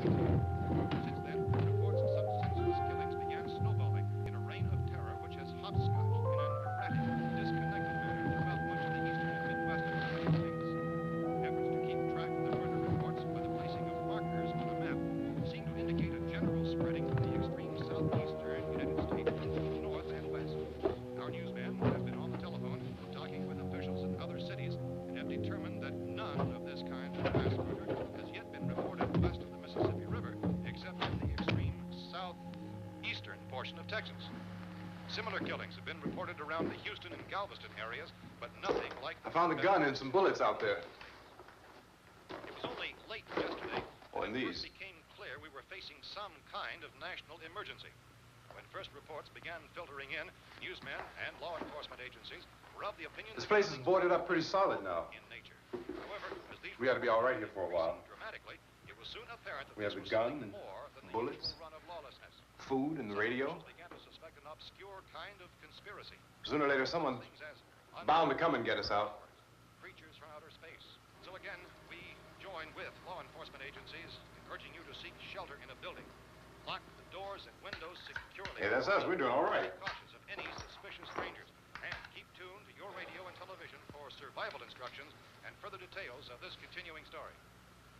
Since then, reports of such senseless killings began snowballing in a reign of terror which has hopscotched in an erratic, disconnected manner throughout much of the eastern and midwestern United States. Efforts to keep track of the murder reports by the placing of markers on a map seem to indicate a general spreading of the extreme southeastern United States into the north and west. Our newsmen have been on the telephone talking with officials in other cities and have determined that none of this kind of mass murder has yet been reported west of the Mississippi River, except in the extreme southeastern portion of Texas. Similar killings have been reported around the Houston and Galveston areas, but nothing like... I found a gun and some bullets out there. It was only late yesterday Oh, and that it these. first became clear we were facing some kind of national emergency. When first reports began filtering in, newsmen and law enforcement agencies were of the opinion... This place is boarded up pretty solid now. ...in nature. However, as these We ought to be all right here for a while. dramatically, it was soon apparent that We have this the was gun something and more than the bullets. usual run of lawlessness. Food and the radio. Officials began to suspect an obscure kind of conspiracy. Sooner or later, someone's Things as bound to come and get us out. creatures from outer space. So again, we join with law enforcement agencies, urging you to seek shelter in a building. Lock the doors and windows securely. Hey, that's us. We're doing all right. Be cautious of any suspicious strangers. And keep tuned to your radio and television for survival instructions and further details of this continuing story.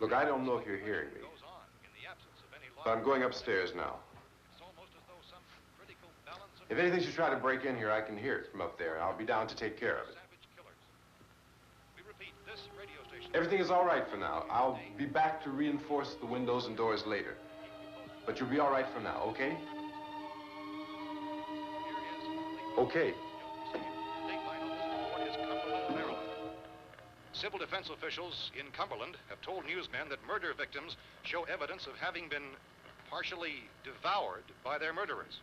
Look, I don't know if you're hearing me, Goes on in the absence of any but I'm going upstairs now. It's almost as though some critical balance of If anything should try to break in here, I can hear it from up there. I'll be down to take care of it. savage killers. We repeat, this radio station... Everything is all right for now. I'll be back to reinforce the windows and doors later. But you'll be all right for now, okay? Okay. Civil defense officials in Cumberland have told newsmen that murder victims show evidence of having been partially devoured by their murderers.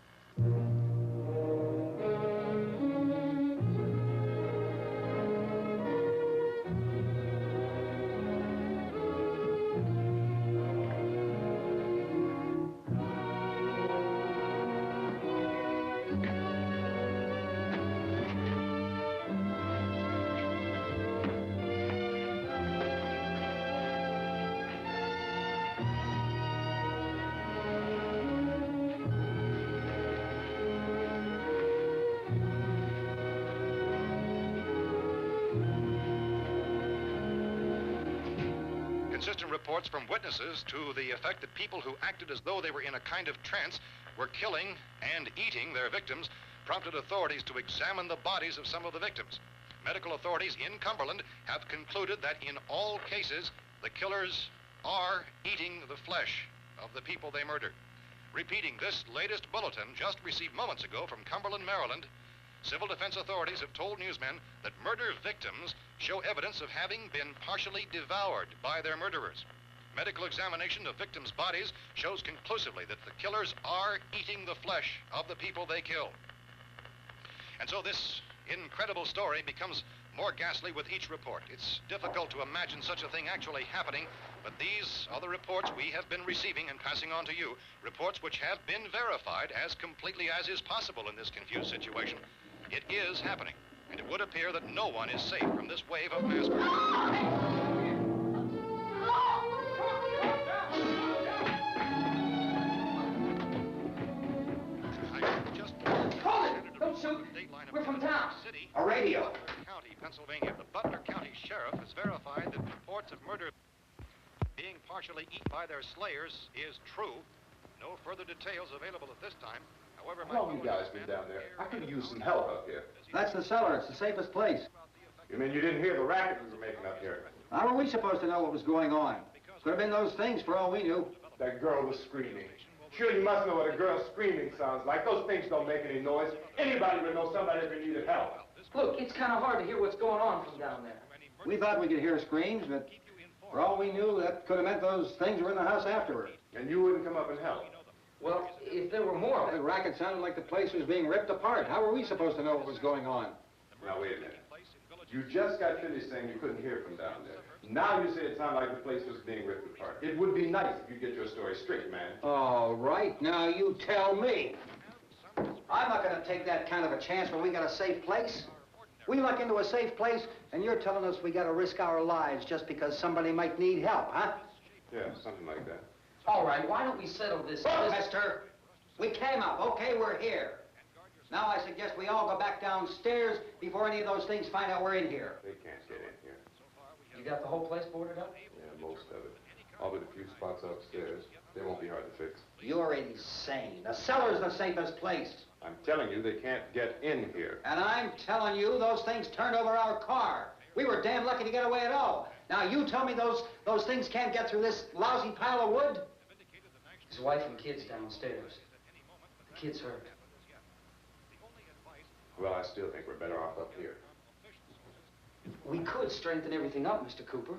Consistent reports from witnesses to the effect that people who acted as though they were in a kind of trance were killing and eating their victims prompted authorities to examine the bodies of some of the victims. Medical authorities in Cumberland have concluded that in all cases, the killers are eating the flesh of the people they murdered. Repeating this latest bulletin just received moments ago from Cumberland, Maryland, civil defense authorities have told newsmen that murder victims show evidence of having been partially devoured by their murderers. Medical examination of victims' bodies shows conclusively that the killers are eating the flesh of the people they kill. And so this incredible story becomes more ghastly with each report. It's difficult to imagine such a thing actually happening, but these are the reports we have been receiving and passing on to you, reports which have been verified as completely as is possible in this confused situation. It is happening, and it would appear that no one is safe from this wave of mass murder. Don't shoot. We're from town. A radio. County, Pennsylvania. The Butler County Sheriff has verified that reports of murder being partially eaten by their slayers is true. No further details available at this time. However, How long you guys been down there? I could use some help up here. That's the cellar. It's the safest place. You mean you didn't hear the racket we were making up here? How were we supposed to know what was going on? Could have been those things for all we knew. That girl was screaming. Sure, you must know what a girl screaming sounds like. Those things don't make any noise. Anybody would know somebody ever needed help. Look, it's kind of hard to hear what's going on from down there. We thought we could hear screams, but for all we knew, that could have meant those things were in the house afterward. And you wouldn't come up and help? Well, if there were more of The it. racket sounded like the place was being ripped apart. How were we supposed to know what was going on? Now, wait a minute. You just got finished saying you couldn't hear from down there. Now you say it sounded like the place was being ripped apart. It would be nice if you get your story straight, man. All right, now you tell me. I'm not going to take that kind of a chance when we got a safe place. We luck into a safe place, and you're telling us we got to risk our lives just because somebody might need help, huh? Yeah, something like that. All right, why don't we settle this? Look, mister, we came up. Okay, we're here. Now I suggest we all go back downstairs before any of those things find out we're in here. They can't get in here. You got the whole place boarded up? Yeah, most of it. All but a few spots upstairs. They won't be hard to fix. You're insane. The cellar's the safest place. I'm telling you, they can't get in here. And I'm telling you, those things turned over our car. We were damn lucky to get away at all. Now you tell me those things can't get through this lousy pile of wood? His wife and kids downstairs. The kid's hurt. Well, I still think we're better off up here. We could strengthen everything up, Mr. Cooper.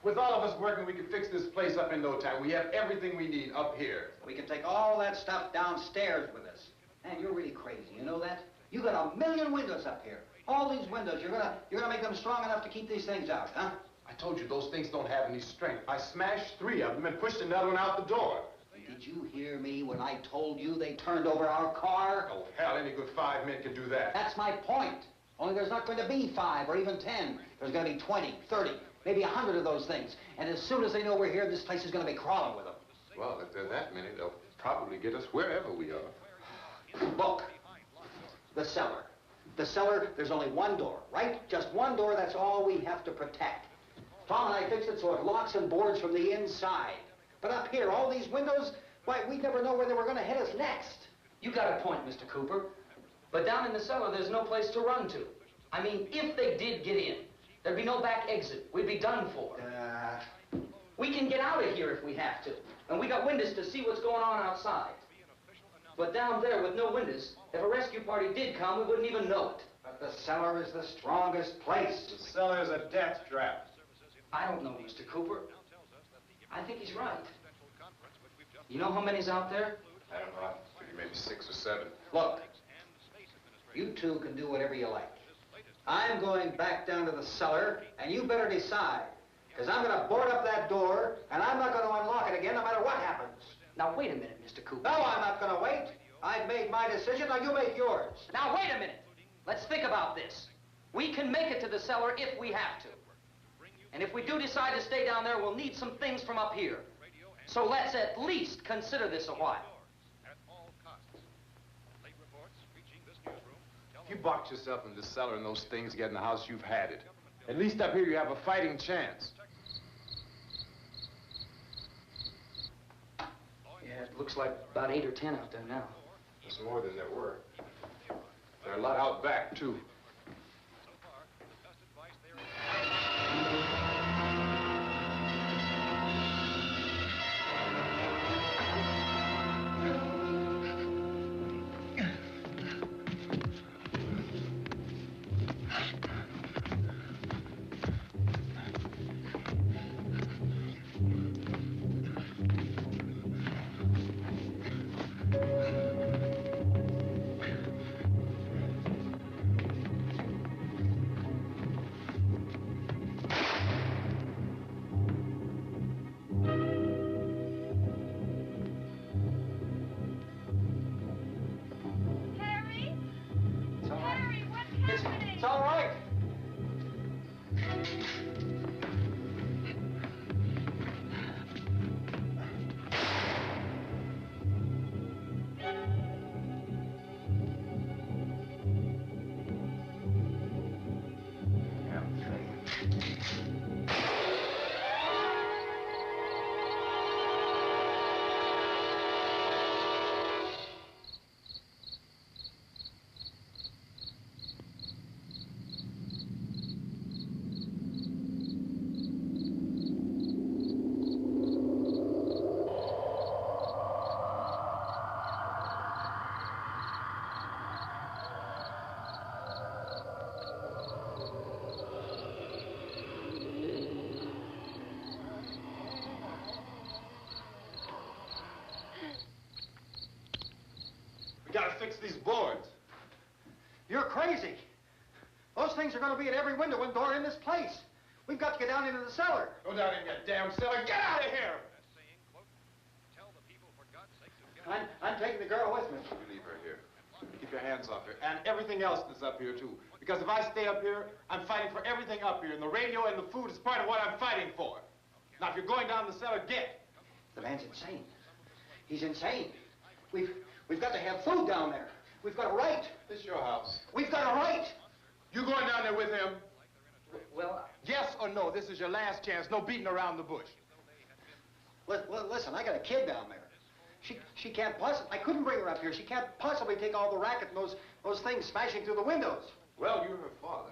With all of us working, we can fix this place up in no time. We have everything we need up here. We can take all that stuff downstairs with us. Man, you're really crazy, you know that? You got 1,000,000 windows up here. All these windows, you're gonna make them strong enough to keep these things out, huh? I told you those things don't have any strength. I smashed 3 of them and pushed another one out the door. Did you hear me when I told you they turned over our car? Oh, hell, any good 5 men can do that. That's my point. Only there's not going to be 5 or even 10. There's going to be 20, 30, maybe 100 of those things. And as soon as they know we're here, this place is going to be crawling with them. Well, if there are that many, they'll probably get us wherever we are. Look, the cellar. The cellar, there's only one door, right? Just one door, that's all we have to protect. Tom and I fixed it so it locks and boards from the inside. But up here, all these windows, why, we never know where they were going to hit us next. You got a point, Mr. Cooper. But down in the cellar, there's no place to run to. I mean, if they did get in, there'd be no back exit. We'd be done for. We can get out of here if we have to. And we got windows to see what's going on outside. But down there with no windows, if a rescue party did come, we wouldn't even know it. But the cellar is the strongest place. The cellar's a death trap. I don't know, Mr. Cooper. I think he's right. You know how many's out there? I don't know. Maybe 6 or 7. Look, you two can do whatever you like. I'm going back down to the cellar, and you better decide. Because I'm going to board up that door, and I'm not going to unlock it again no matter what happens. Now, wait a minute, Mr. Cooper. No, I'm not going to wait. I've made my decision, now you make yours. Now, wait a minute. Let's think about this. We can make it to the cellar if we have to. And if we do decide to stay down there, we'll need some things from up here. So let's at least consider this a while. If you box yourself in the cellar and those things get in the house, you've had it. At least up here you have a fighting chance. Yeah, it looks like about 8 or 10 out there now. There's more than there were. There are a lot out back, too. It's all right. We gotta fix these boards. You're crazy. Those things are going to be at every window and door in this place. We've got to get down into the cellar. Go down in your damn cellar. Get out of here! I'm taking the girl with me. You leave her here. Keep your hands off her. And everything else that's up here, too. Because if I stay up here, I'm fighting for everything up here. And the radio and the food is part of what I'm fighting for. Now, if you're going down the cellar, get. The man's insane. He's insane. We've got to have food down there. We've got a right. This is your house. We've got a right. You going down there with him? Well, Yes or no? This is your last chance. No beating around the bush. Listen, I got a kid down there. She can't possibly, I couldn't bring her up here. She can't possibly take all the racket and those things smashing through the windows. Well, you're her father.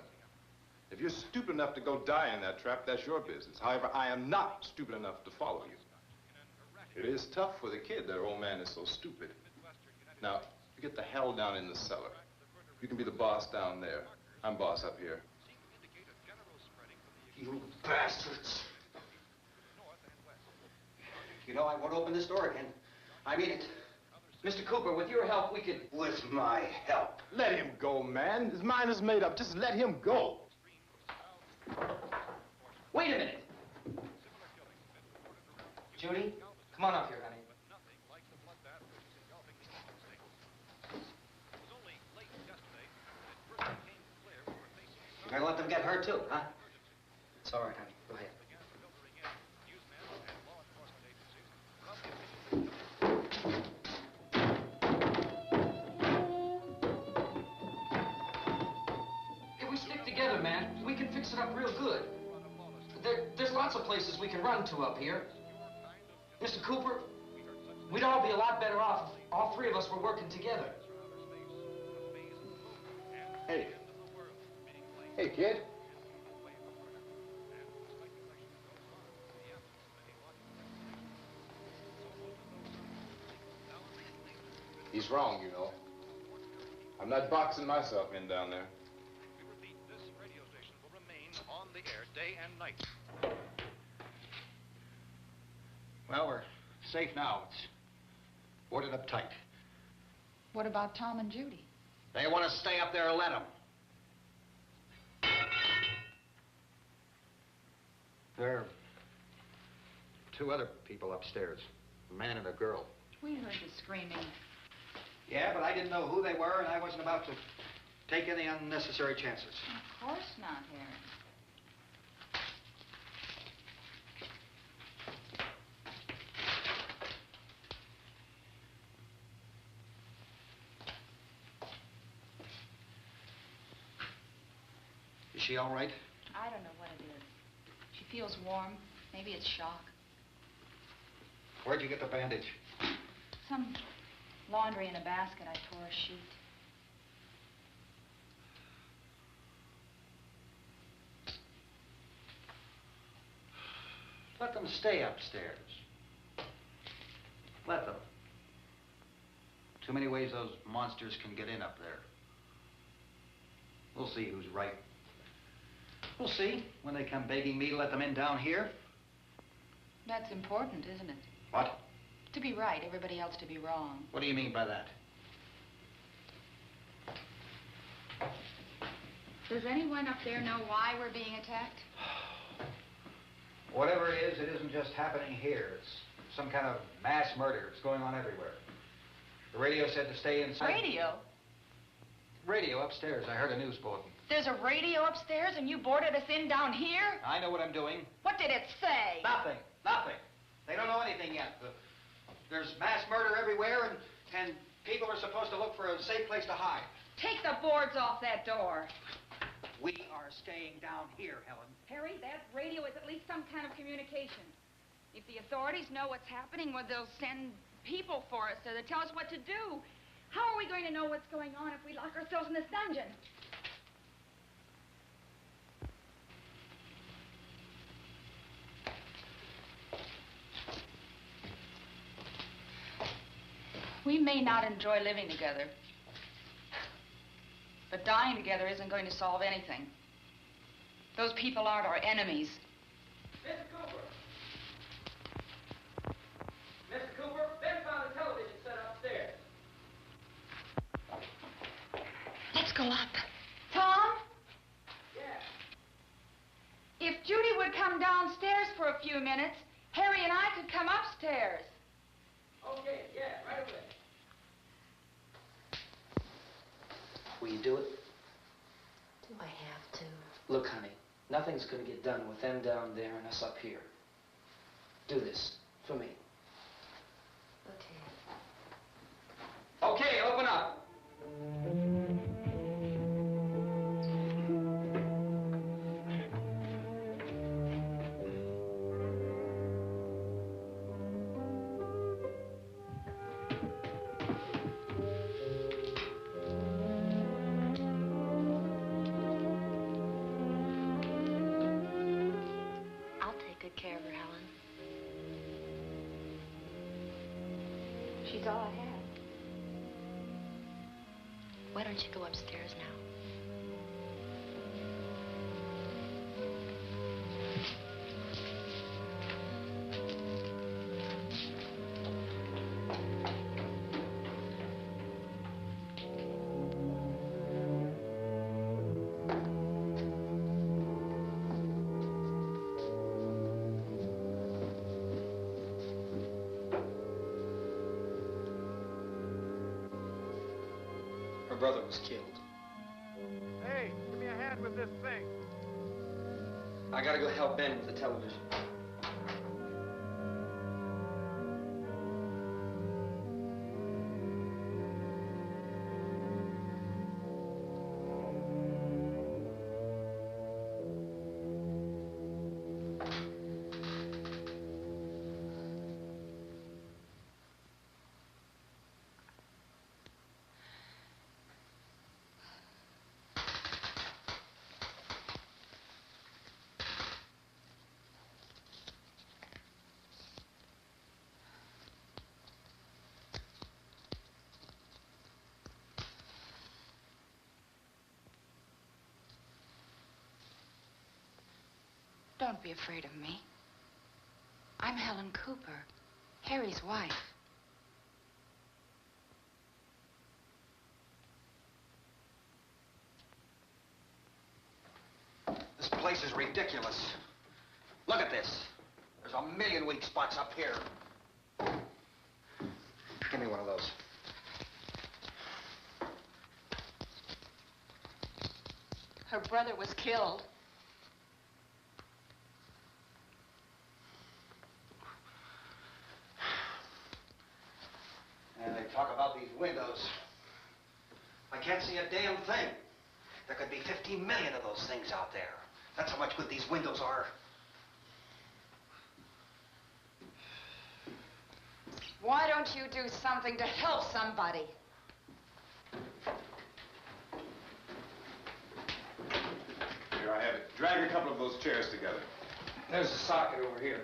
If you're stupid enough to go die in that trap, that's your business. However, I am not stupid enough to follow you. It is tough for the kid. That old man is so stupid. Now, you get the hell down in the cellar. You can be the boss down there. I'm boss up here. You bastards. You know, I won't open this door again. I mean it. Mr. Cooper, with your help, we could... With my help. Let him go, man. His mind is made up. Just let him go. Wait a minute. Judy, come on up here, honey. You're gonna let them get hurt too, huh? It's all right, honey. Go ahead. If we stick together, man, we can fix it up real good. There's lots of places we can run to up here. Mr. Cooper, we'd all be a lot better off if all three of us were working together. Hey. Hey, kid. He's wrong, you know. I'm not boxing myself in down there. We repeat, this radio station will remain on the air day and night. Well, we're safe now. It's boarded up tight. What about Tom and Judy? They want to stay up there, let them. There are two other people upstairs, a man and a girl. We heard the screaming. Yeah, but I didn't know who they were, and I wasn't about to take any unnecessary chances. Of course not, Harry. Is she all right? I don't know what it is. She feels warm. Maybe it's shock. Where'd you get the bandage? Some laundry in a basket. I tore a sheet. Let them stay upstairs. Let them. Too many ways those monsters can get in up there. We'll see who's right. We'll see when they come begging me to let them in down here. That's important, isn't it? What? To be right, everybody else to be wrong. What do you mean by that? Does anyone up there know why we're being attacked? Whatever it is, it isn't just happening here. It's some kind of mass murder. It's going on everywhere. The radio said to stay inside. Radio? Radio upstairs. I heard a news bulletin. There's a radio upstairs and you boarded us in down here? I know what I'm doing. What did it say? Nothing. Nothing. They don't know anything yet. There's mass murder everywhere, and people are supposed to look for a safe place to hide. Take the boards off that door. We are staying down here, Helen. Harry, that radio is at least some kind of communication. If the authorities know what's happening, well, they'll send people for us to tell us what to do. How are we going to know what's going on if we lock ourselves in this dungeon? We may not enjoy living together, but dying together isn't going to solve anything. Those people aren't our enemies. Mr. Cooper! Mr. Cooper, Ben found a television set upstairs. Let's go up. Tom? Yeah. If Judy would come downstairs for a few minutes, Harry and I could come upstairs. Okay, yeah, right away. Will you do it? Do I have to? Look, honey, nothing's going to get done with them down there and us up here. Do this for me. Okay. She's all I have. Why don't you go upstairs now? Her brother was killed. Hey, give me a hand with this thing. I gotta go help Ben with the television. Don't be afraid of me. I'm Helen Cooper, Harry's wife. This place is ridiculous. Look at this. There's a million weak spots up here. Give me one of those. Her brother was killed. And they talk about these windows. I can't see a damn thing. There could be 15 million of those things out there. That's how much good these windows are. Why don't you do something to help somebody? Here I have it. Drag a couple of those chairs together. There's a socket over here.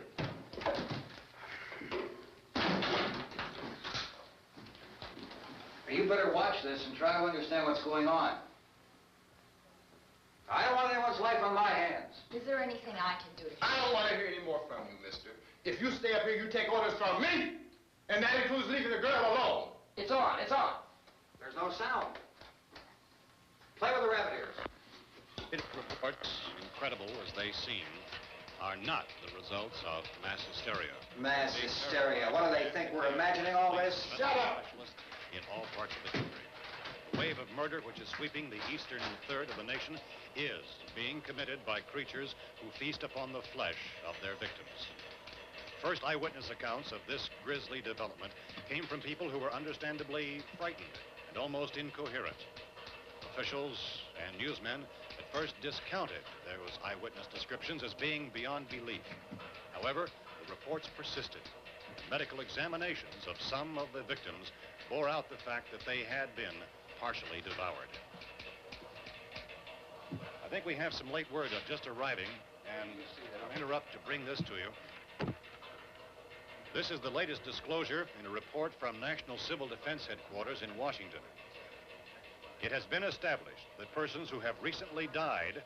You better watch this and try to understand what's going on. I don't want anyone's life on my hands. Is there anything I can do to I don't want to hear any more from you, mister. If you stay up here, you take orders from me. And that includes leaving the girl alone. It's on, it's on. There's no sound. Play with the rabbit ears. Reports, incredible as they seem, are not the results of mass hysteria. Mass hysteria. What do they think? We're imagining all this? Shut up! In all parts of the country. The wave of murder which is sweeping the eastern third of the nation is being committed by creatures who feast upon the flesh of their victims. First eyewitness accounts of this grisly development came from people who were understandably frightened and almost incoherent. Officials and newsmen at first discounted those eyewitness descriptions as being beyond belief. However, the reports persisted. Medical examinations of some of the victims bore out the fact that they had been partially devoured. I think we have some late word just arriving, and I'll interrupt to bring this to you. This is the latest disclosure in a report from National Civil Defense Headquarters in Washington. It has been established that persons who have recently died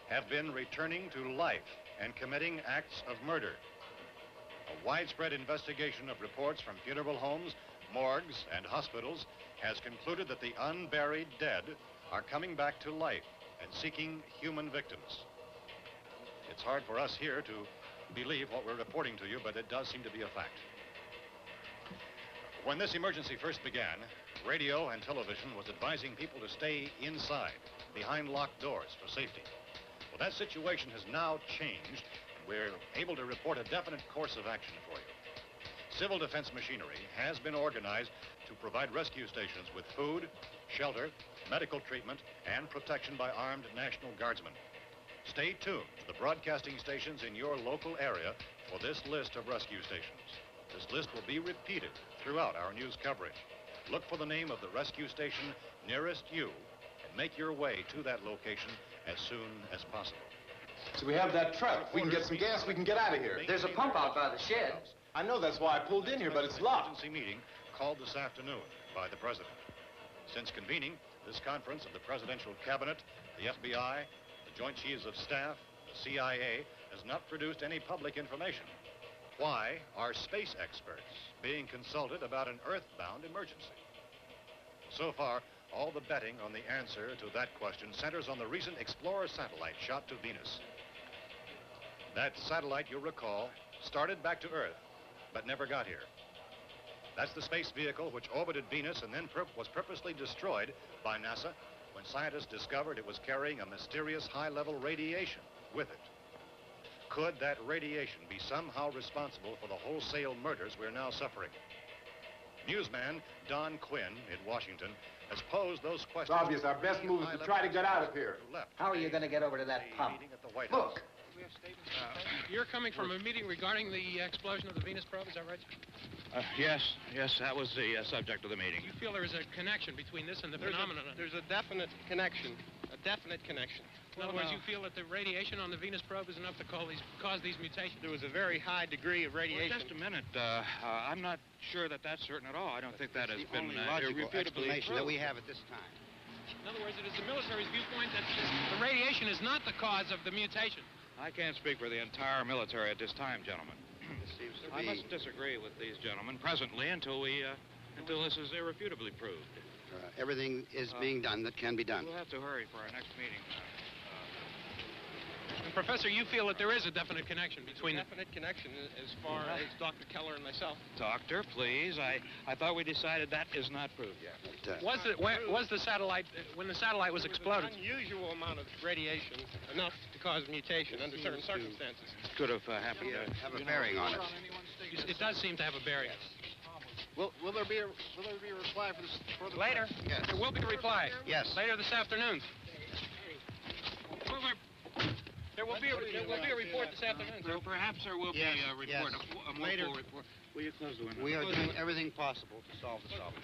have been returning to life and committing acts of murder. A widespread investigation of reports from funeral homes, morgues, and hospitals has concluded that the unburied dead are coming back to life and seeking human victims. It's hard for us here to believe what we're reporting to you, but it does seem to be a fact. When this emergency first began, radio and television was advising people to stay inside, behind locked doors for safety. Well, that situation has now changed. We're able to report a definite course of action for you. Civil defense machinery has been organized to provide rescue stations with food, shelter, medical treatment, and protection by armed National Guardsmen. Stay tuned to the broadcasting stations in your local area for this list of rescue stations. This list will be repeated throughout our news coverage. Look for the name of the rescue station nearest you and make your way to that location as soon as possible. So we have that truck. If we can get some gas, we can get out of here. There's a pump out by the shed. I know, that's why I pulled in here, but it's locked. Emergency meeting called this afternoon by the President. Since convening this conference of the Presidential Cabinet, the FBI, the Joint Chiefs of Staff, the CIA, has not produced any public information. Why are space experts being consulted about an Earth-bound emergency? So far, all the betting on the answer to that question centers on the recent Explorer satellite shot to Venus. That satellite, you'll recall, started back to Earth, but never got here. That's the space vehicle which orbited Venus and then was purposely destroyed by NASA when scientists discovered it was carrying a mysterious high-level radiation with it. Could that radiation be somehow responsible for the wholesale murders we're now suffering? Newsman Don Quinn in Washington has posed those questions. It's obvious our best move is to try to get out of here. How are you going to get over to that pump? Look. You're coming from a meeting regarding the explosion of the Venus probe, is that right? Yes, that was the subject of the meeting. You feel there is a connection between this and the phenomenon? There's a definite connection. In other words, you feel that the radiation on the Venus probe is enough to cause these mutations? There was a very high degree of radiation. Well, just a minute. I'm not sure that that's certain at all. I don't think that has been irrefutably explanation that we have at this time. In other words, it is the military's viewpoint that the radiation is not the cause of the mutation. I can't speak for the entire military at this time, gentlemen. I must disagree with these gentlemen presently until this is irrefutably proved. Everything is being done that can be done. We'll have to hurry for our next meeting. And Professor, you feel that there is a definite connection between a definite connection as far as Dr. Keller and myself. Doctor, please. I thought we decided that is not proved yet. Was the satellite, when the satellite was exploded? An unusual amount of radiation, enough to cause mutation under certain circumstances. Could have happened. Have a bearing on it. It does seem to have a bearing. Will there be a reply for the later? Yes. There will be a reply. Yes. Later this afternoon. There will be a report this afternoon. Perhaps there will be a report, a more later full report. Will you close the window? We are doing everything possible to solve the problem.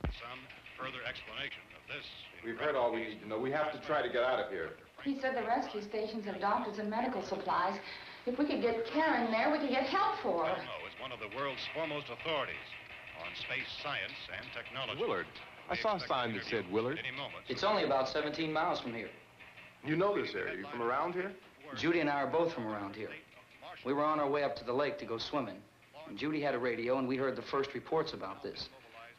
Some further explanation of this. We've heard all we need to know. We have to try to get out of here. He said the rescue stations have doctors and medical supplies. If we could get care in there, we could get help for her. Elmo is one of the world's foremost authorities on space science and technology. Willard. I saw a sign that said Willard. It's only about 17 miles from here. You know this area. You from around here? Judy and I are both from around here. We were on our way up to the lake to go swimming. And Judy had a radio, and we heard the first reports about this.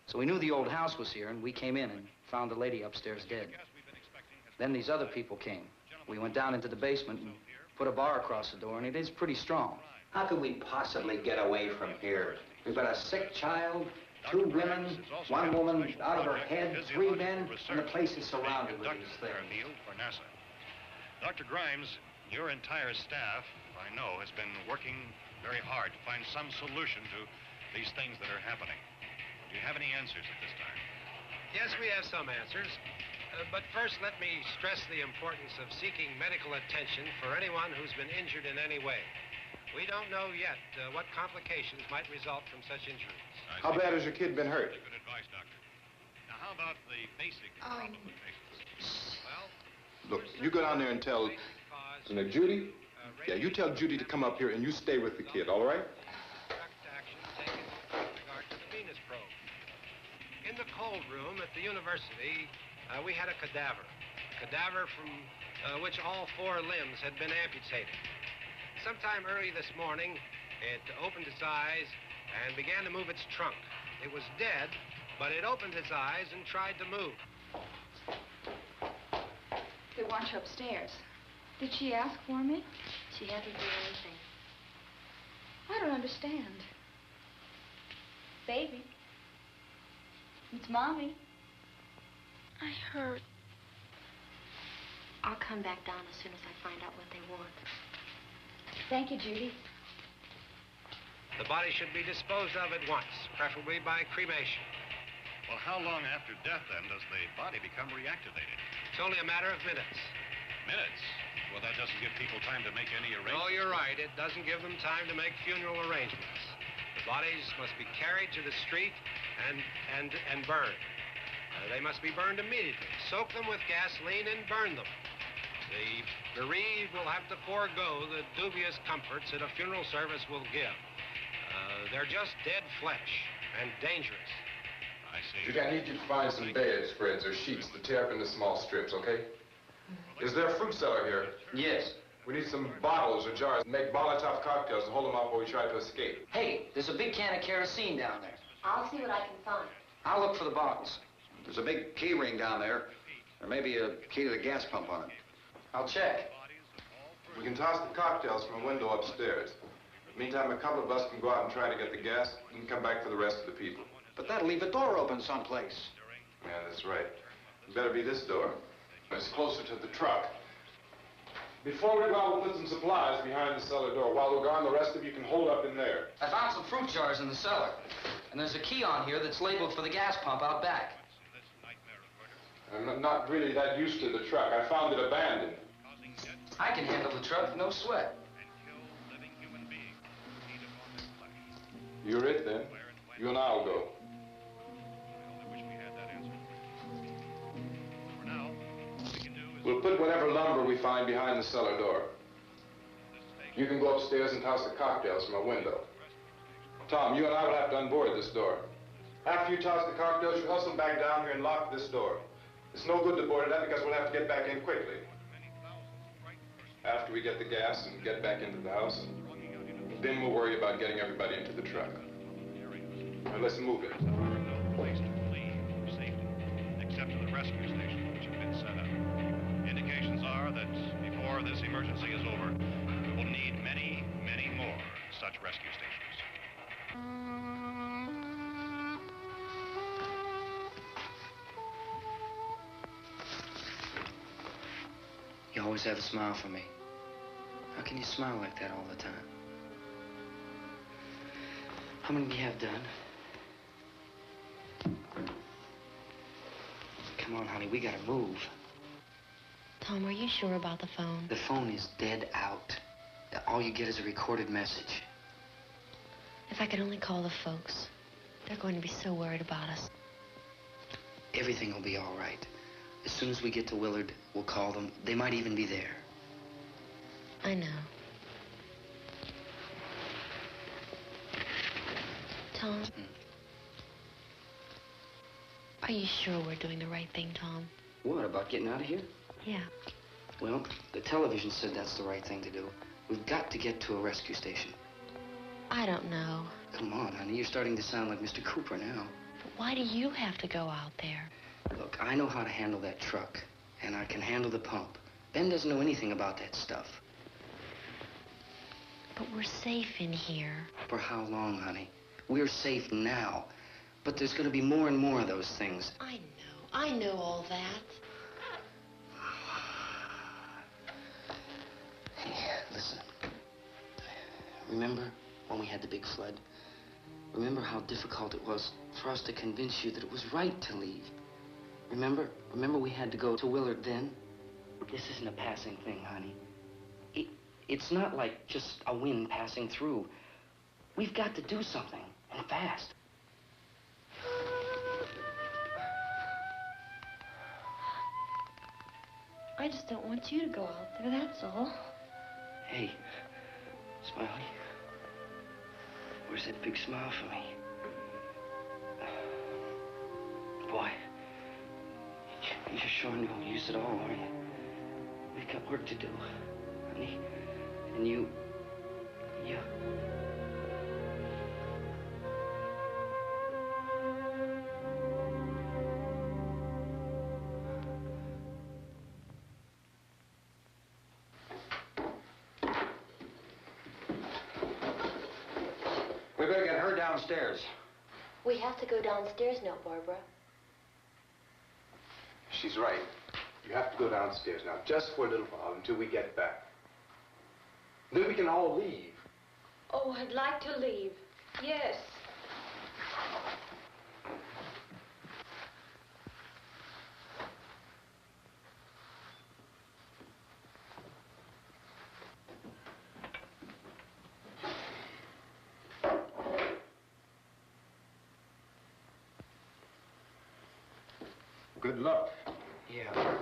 So we knew the old house was here, and we came in and found the lady upstairs dead. Then these other people came. We went down into the basement and put a bar across the door, and it is pretty strong. How could we possibly get away from here? We've got a sick child, 2 women, 1 woman out of her head, 3 men, and the place is surrounded with these things. For NASA. Dr. Grimes, your entire staff, I know, has been working very hard to find some solution to these things that are happening. Do you have any answers at this time? Yes, we have some answers. But first, let me stress the importance of seeking medical attention for anyone who's been injured in any way. We don't know yet what complications might result from such injuries. How bad has your kid been hurt? Good advice, Doctor. Now, how about the basic problem of patients? Well, look, you go down there and tell Judy. Yeah, you tell Judy to come up here and you stay with the kid, all right? Action taken with regard to the Venus probe. In the cold room at the university, we had a cadaver from which all 4 limbs had been amputated. Sometime early this morning, it opened its eyes and began to move its trunk. It was dead, but it opened its eyes and tried to move. They want you upstairs. Did she ask for me? She hasn't done anything. I don't understand. Baby. It's Mommy. I heard. I'll come back down as soon as I find out what they want. Thank you, Judy. The body should be disposed of at once, preferably by cremation. Well, how long after death, then, does the body become reactivated? It's only a matter of minutes. Minutes? Well, that doesn't give people time to make any arrangements. Oh, you're right. It doesn't give them time to make funeral arrangements. The bodies must be carried to the street and burned. They must be burned immediately. Soak them with gasoline and burn them. The bereaved will have to forego the dubious comforts that a funeral service will give. They're just dead flesh and dangerous. I see. Judy, I need you to find some bedspreads or sheets to tear up into small strips, okay? Is there a fruit cellar here? Yes. We need some bottles or jars to make Molotov cocktails to hold them off while we try to escape. Hey, there's a big can of kerosene down there. I'll see what I can find. I'll look for the bottles. There's a big key ring down there. There may be a key to the gas pump on it. I'll check. We can toss the cocktails from a window upstairs. Meantime, a couple of us can go out and try to get the gas and come back for the rest of the people. But that'll leave a door open someplace. Yeah, that's right. It better be this door. It's closer to the truck. Before we go out, we'll put some supplies behind the cellar door. While we're gone, the rest of you can hold up in there. I found some fruit jars in the cellar. And there's a key on here that's labeled for the gas pump out back. I'm not really that used to the truck. I found it abandoned. I can handle the truck, no sweat. You're it, then. You and I'll go. We'll put whatever lumber we find behind the cellar door. You can go upstairs and toss the cocktails from a window. Tom, you and I will have to unboard this door. After you toss the cocktails, you hustle back down here and lock this door. It's no good to board it up because we'll have to get back in quickly. After we get the gas and get back into the house, then we'll worry about getting everybody into the truck. Now let's move it. No place to flee for safety, except to the rescue station, which have been set up. Indications are that before this emergency is over, we will need many, many more such rescue stations. You always have a smile for me. How can you smile like that all the time? How many do you have done? Come on, honey, we gotta move. Tom, are you sure about the phone? The phone is dead out. All you get is a recorded message. If I could only call the folks. They're going to be so worried about us. Everything will be all right. As soon as we get to Willard, we'll call them. They might even be there. I know. Tom? Are you sure we're doing the right thing, Tom? What, about getting out of here? Yeah. Well, the television said that's the right thing to do. We've got to get to a rescue station. I don't know. Come on, honey, you're starting to sound like Mr. Cooper now. But why do you have to go out there? Look, I know how to handle that truck, and I can handle the pump. Ben doesn't know anything about that stuff. But we're safe in here. For how long, honey? We're safe now. But there's going to be more and more of those things. I know all that. Hey, listen. Remember when we had the big flood? Remember how difficult it was for us to convince you that it was right to leave? Remember? Remember we had to go to Willard then? This isn't a passing thing, honey. It's not like just a wind passing through. We've got to do something, and fast. I just don't want you to go out there, that's all. Hey, Smiley. Where's that big smile for me? Boy, you're showing no use at all, are you? We've got work to do, honey. And you... We better get her downstairs. We have to go downstairs now, Barbara. She's right. You have to go downstairs now, just for a little while, until we get back. Then we can all leave. Oh, I'd like to leave. Yes. Good luck. Yeah.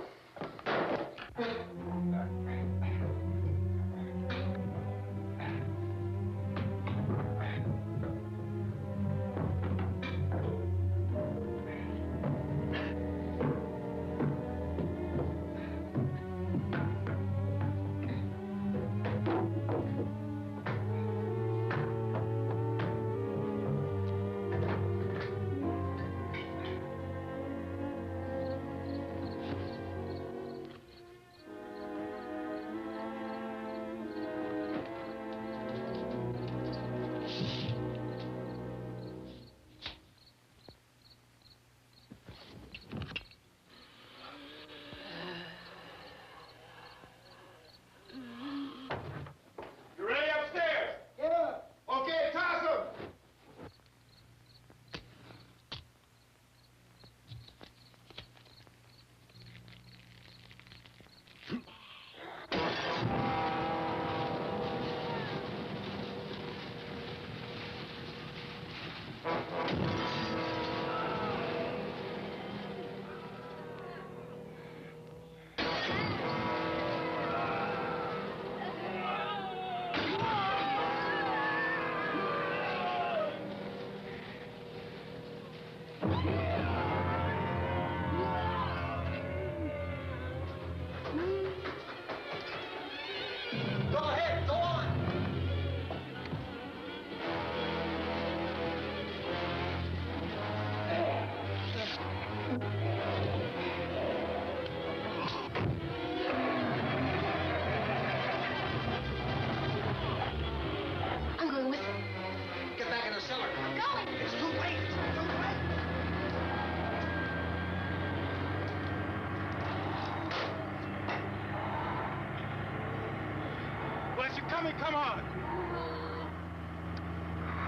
coming, come on.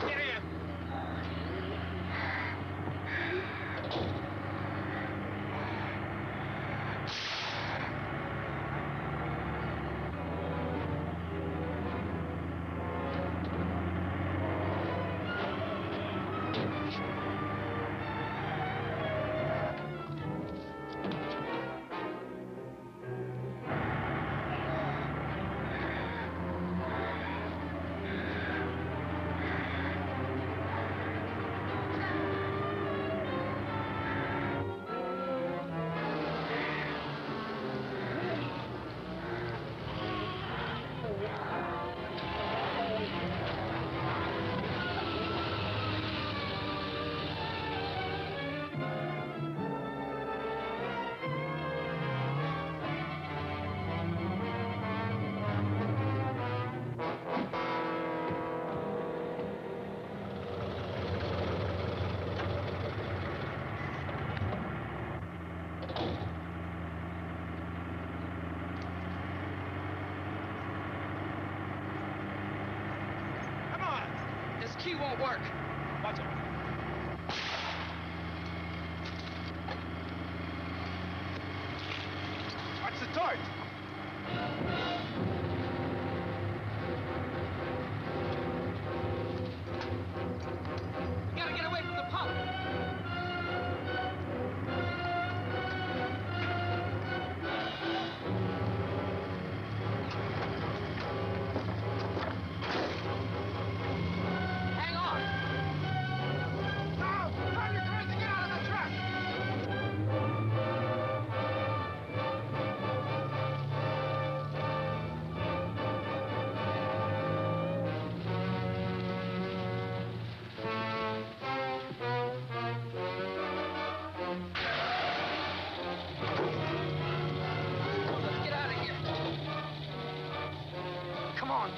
Get in. Key won't work. Watch it. Watch the torch. We gotta get away from the pump.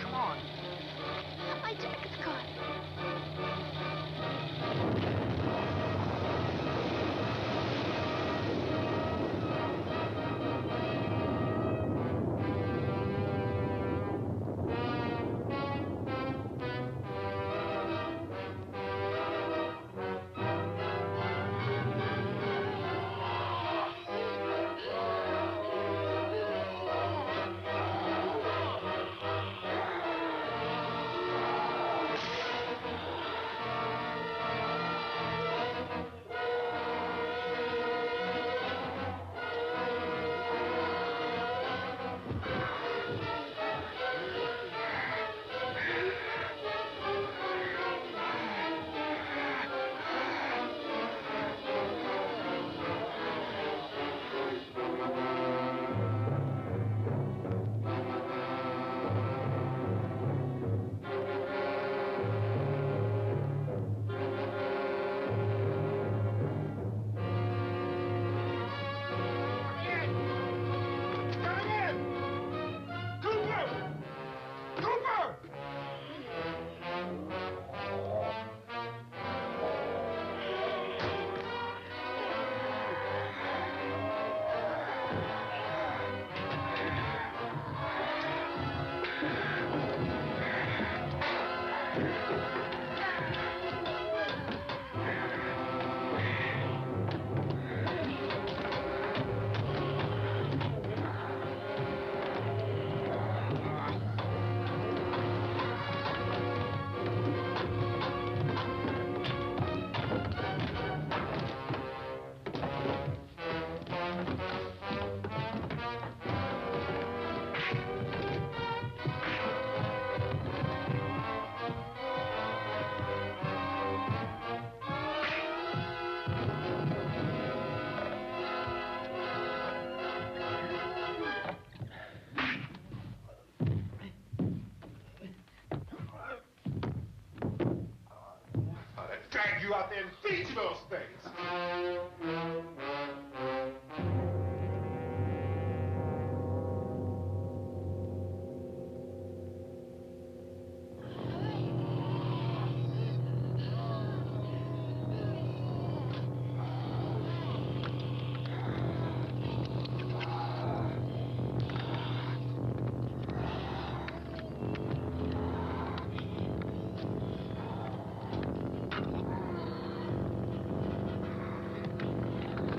Come on. My jacket's caught. Drag you out there and feed you those things.